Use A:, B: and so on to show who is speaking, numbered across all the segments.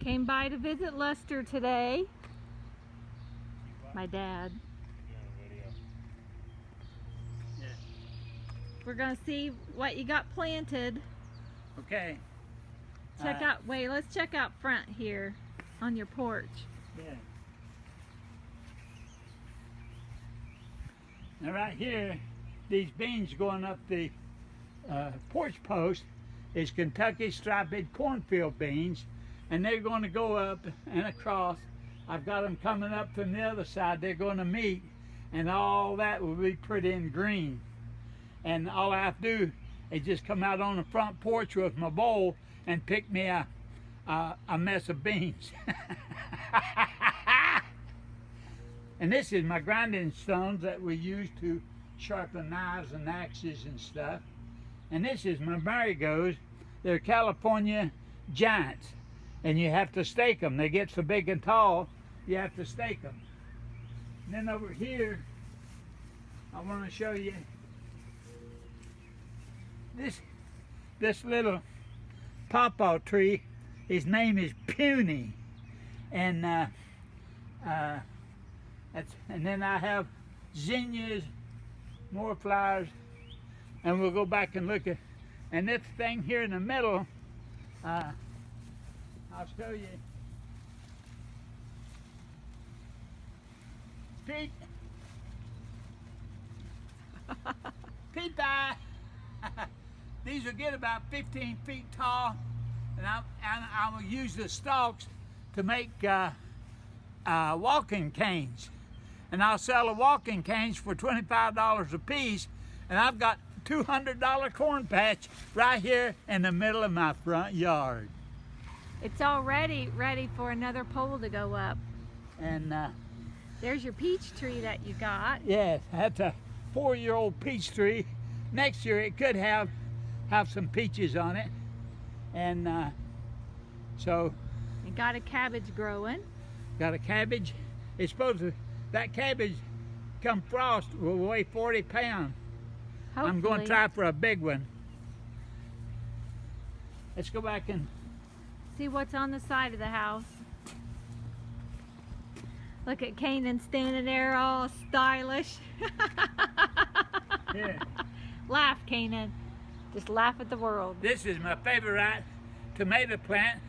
A: Came by to visit Lester today. My dad.
B: Yeah.
A: We're gonna see what you got planted.
B: Okay.
A: Check out, wait, let's check out front here on your porch.
B: Yeah. Now right here, these beans going up the porch post is Kentucky striped cornfield beans, and they're going to go up and across. I've got them coming up from the other side. They're going to meet, and all that will be put in green. And all I have to do is just come out on the front porch with my bowl and pick me a mess of beans. And this is my grinding stones that we use to sharpen knives and axes and stuff. And this is my marigolds. They're California giants, and you have to stake them. They get so big and tall, you have to stake them. And then over here, I want to show you this little pawpaw tree. His name is Puny, and and then I have zinnias, more flowers, and we'll go back and look at. And this thing here in the middle, I'll show you. Pete. Pete pie. These will get about 15 feet tall, and I will use the stalks to make walking canes. And I'll sell the walking canes for $25 a piece, and I've got $200 corn patch right here in the middle of my front yard.
A: It's already ready for another pole to go up.
B: And
A: there's your peach tree that you got.
B: yes, that's a 4-year-old peach tree. Next year it could have some peaches on it, and so.
A: You got a cabbage growing.
B: Got a cabbage. It's supposed to, that cabbage come frost will weigh 40 pounds.
A: Hopefully.
B: I'm going to try for a big one. Let's go back and
A: see what's on the side of the house. Look at Canaan standing there all stylish.
B: yeah.
A: Laugh, Canaan. Just laugh at the world.
B: This is my favorite tomato plant.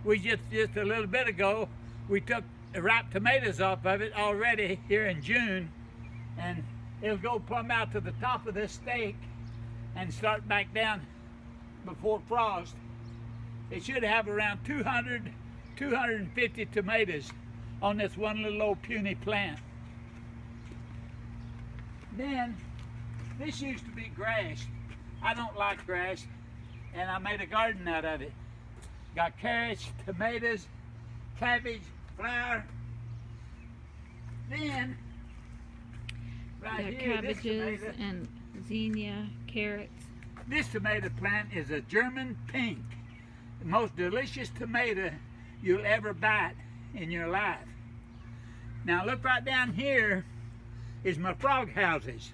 B: We just a little bit ago, we took the ripe tomatoes off of it already here in June, and it'll go plumb out to the top of this stake and start back down before frost. It should have around 200, 250 tomatoes on this one little old puny plant. Then, this used to be grass. I don't like grass, and I made a garden out of it. Got carrots, tomatoes, cabbage, flower. Then, right here,
A: cabbages and zinnia, carrots.
B: This tomato plant is a German pink. The most delicious tomato you'll ever bite in your life. Now look right down here is my frog houses.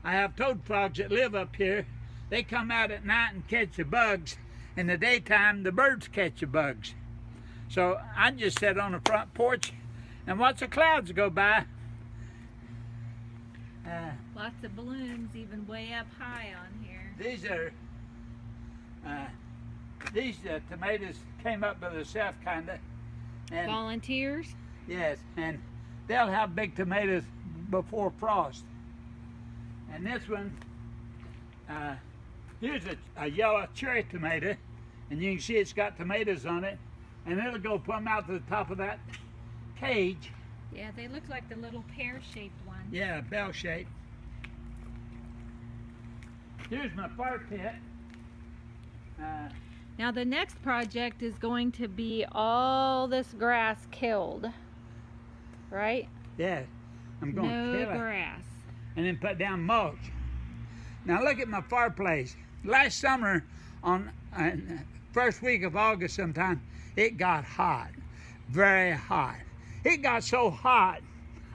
B: I have toad frogs that live up here. They come out at night and catch the bugs. In the daytime, the birds catch the bugs. So I just sit on the front porch and watch the clouds go by.
A: Lots of balloons even way up high on here.
B: These are tomatoes came up by themselves, kinda. And
A: volunteers?
B: yes, and they'll have big tomatoes before frost. And this one, here's a yellow cherry tomato, and you can see it's got tomatoes on it, and it'll go plumb out to the top of that cage.
A: Yeah, they look like the little pear-shaped ones.
B: Yeah, bell shape. Here's my fire pit.
A: Now the next project is going to be all this grass killed, right?
B: Yeah, I'm going to kill it.
A: No grass.
B: And then put down mulch. Now look at my fireplace. Last summer, on first week of August sometime, it got hot, very hot. It got so hot,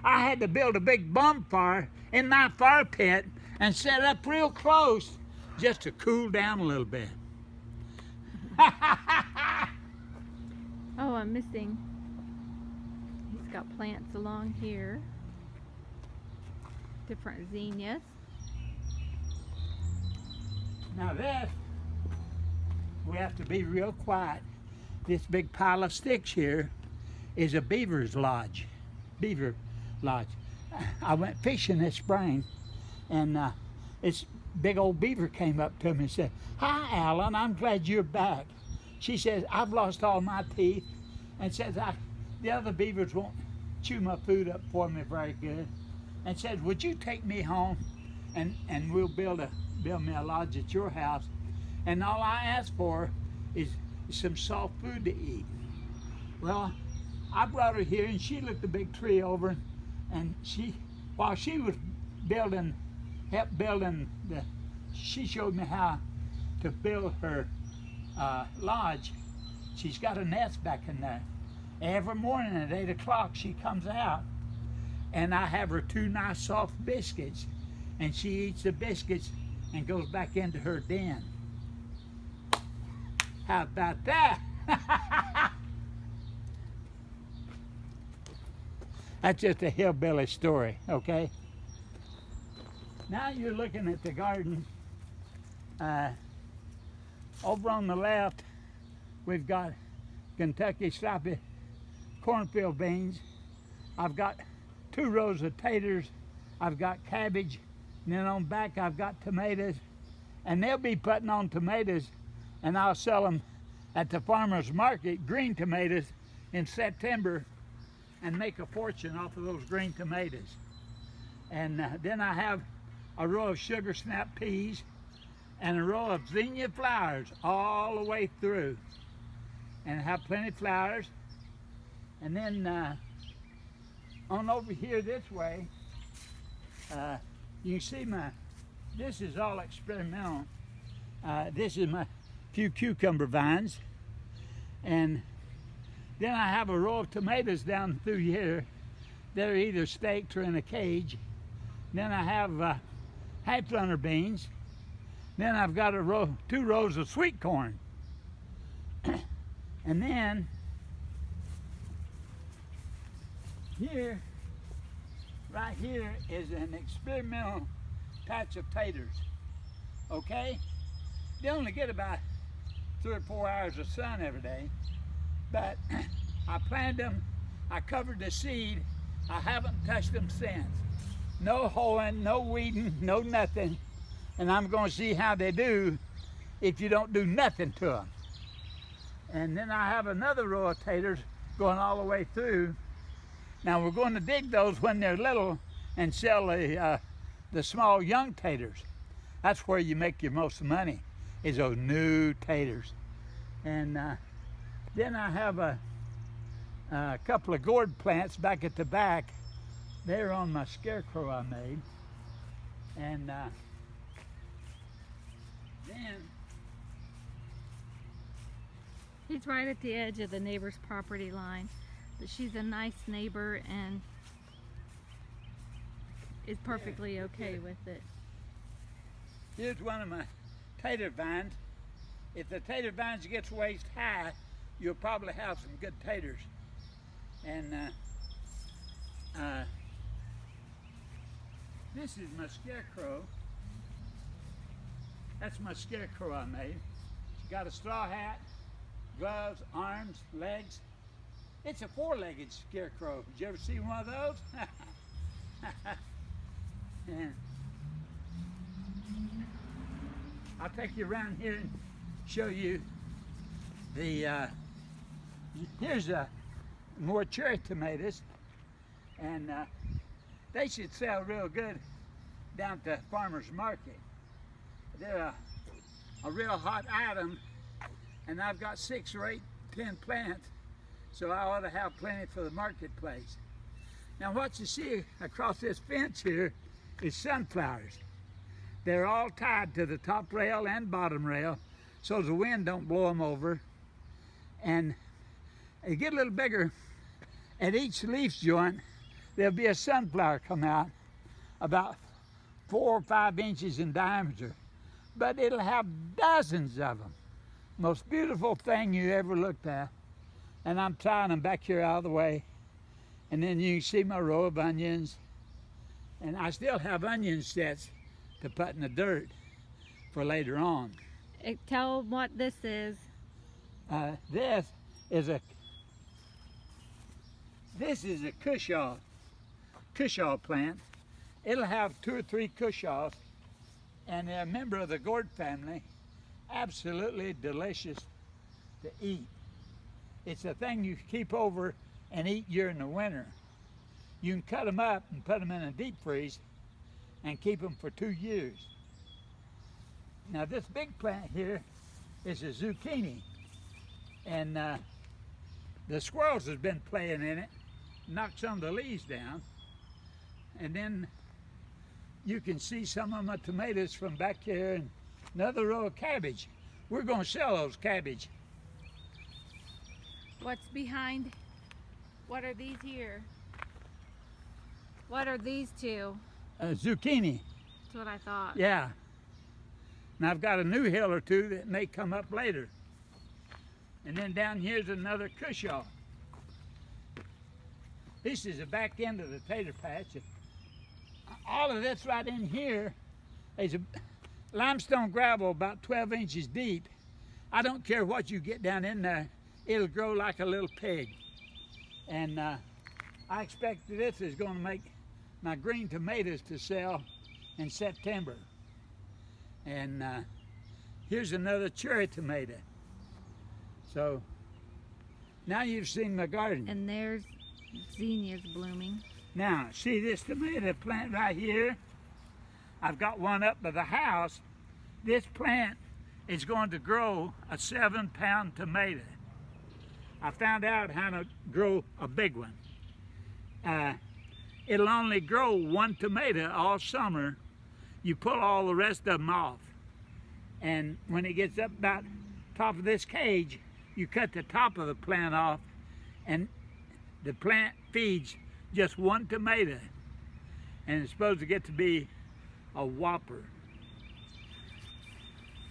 B: I had to build a big bonfire in my fire pit and set up real close just to cool down a little bit.
A: Oh, I'm missing. He's got plants along here. Different zinnias.
B: Now this, we have to be real quiet. This big pile of sticks here is a beaver lodge. I went fishing this spring, and this big old beaver came up to me and said, "Hi, Alan, I'm glad you're back." She says, "I've lost all my teeth," and says, "The other beavers won't chew my food up for me very good," and says, "Would you take me home, and we'll build me a lodge at your house, and all I ask for is some soft food to eat." Well, I brought her here, and she looked a big tree over, and while she was helped building she showed me how to build her lodge. She's got a nest back in there. Every morning at 8 o'clock she comes out, and I have her 2 nice soft biscuits, and she eats the biscuits and goes back into her den. How about that? That's just a hillbilly story, okay? Now you're looking at the garden. Over on the left, we've got Kentucky striped cornfield beans. I've got 2 rows of taters. I've got cabbage. And then on back, I've got tomatoes. And they'll be putting on tomatoes, and I'll sell them at the farmer's market, green tomatoes, in September, and make a fortune off of those green tomatoes. And then I have a row of sugar snap peas and a row of zinnia flowers all the way through, and I have plenty of flowers. And then on over here this way, you can see this is all experimental. This is my few cucumber vines, and then I have a row of tomatoes down through here. They're either staked or in a cage. Then I have half runner beans. Then I've got 2 rows of sweet corn. And then here, right here is an experimental patch of taters. Okay? They only get about 3 or 4 hours of sun every day, but I planted them, I covered the seed, I haven't touched them since. No hoeing, no weeding, no nothing, and I'm going to see how they do if you don't do nothing to them. And then I have another row of taters going all the way through. Now we're going to dig those when they're little and sell the small young taters. That's where you make your most money, is those new taters. And then I have a couple of gourd plants back at the back. They're on my scarecrow I made. And then
A: He's right at the edge of the neighbor's property line. But she's a nice neighbor and is perfectly okay with it.
B: here's one of my tater vines. If the tater vines gets waist high, you'll probably have some good taters. And this is my scarecrow. That's my scarecrow I made. She's got a straw hat, gloves, arms, legs. It's a 4-legged scarecrow. Did you ever see one of those? And I'll take you around here and show you the, here's more cherry tomatoes, and they should sell real good down at the farmer's market. They're a real hot item, and I've got 6 or 8, 10 plants, so I ought to have plenty for the marketplace. Now what you see across this fence here is sunflowers. They're all tied to the top rail and bottom rail so the wind don't blow them over. And they get a little bigger. At each leaf joint, there'll be a sunflower come out about 4 or 5 inches in diameter. But it'll have dozens of them. Most beautiful thing you ever looked at. and I'm plowing them back here out of the way. And then you can see my row of onions. And I still have onion sets to put in the dirt for later on.
A: Tell 'em what this is.
B: This is a cushaw plant. It'll have 2 or 3 cushaws, and they're a member of the gourd family. Absolutely delicious to eat. It's a thing you keep over and eat during the winter. You can cut them up and put them in a deep freeze and keep them for 2 years. Now this big plant here is a zucchini, and the squirrels has been playing in it, knocked some of the leaves down, and then you can see some of my tomatoes from back here and another row of cabbage. We're going to sell those cabbage.
A: What's behind? What are these here? What are these two?
B: Zucchini.
A: That's what I thought.
B: Yeah. Now I've got a new hill or 2 that may come up later. And then down here's another cushaw. This is the back end of the tater patch. All of this right in here is a limestone gravel about 12 inches deep. I don't care what you get down in there, it'll grow like a little pig. And I expect this is going to make my green tomatoes to sell in September. And here's another cherry tomato. So now you've seen my garden.
A: And there's zinnias blooming.
B: Now, see this tomato plant right here? I've got one up by the house. This plant is going to grow a 7-pound tomato. I found out how to grow a big one. It'll only grow 1 tomato all summer. You pull all the rest of them off. And when it gets up about top of this cage, you cut the top of the plant off, and the plant feeds just 1 tomato. And it's supposed to get to be a whopper.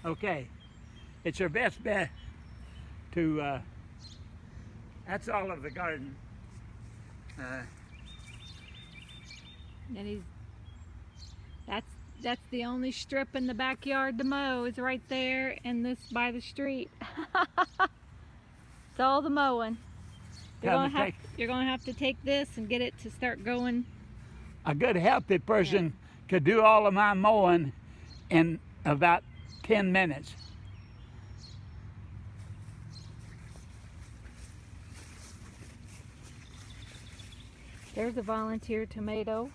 B: Okay, it's our best bet to, that's all of the garden.
A: And that's the only strip in the backyard to mow is right there and this by the street. It's all the mowing. You're gonna have to take this and get it to start going.
B: A good healthy person could do all of my mowing in about 10 minutes.
A: There's a volunteer tomato.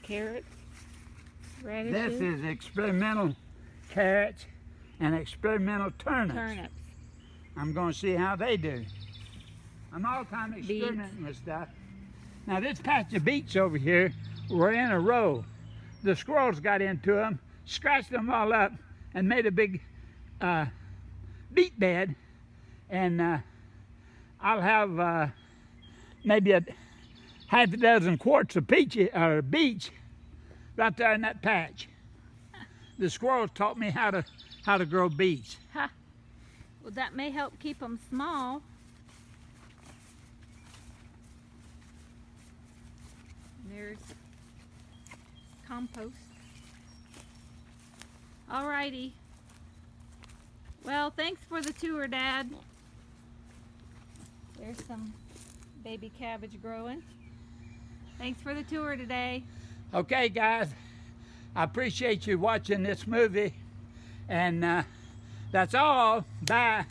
A: Carrots, radishes.
B: This is experimental carrots and experimental turnips.
A: Turnips.
B: I'm going to see how they do. I'm all the time experimenting with stuff. Now this patch of beets over here were in a row. The squirrels got into them, scratched them all up, and made a big beet bed. And I'll have maybe half a dozen quarts of beets right there in that patch. The squirrels taught me how to grow beets.
A: Huh. Well, that may help keep them small. And there's compost. Alrighty. Well, thanks for the tour, Dad. There's some baby cabbage growing. Thanks for the tour today.
B: Okay, guys, I appreciate you watching this movie, and that's all. Bye.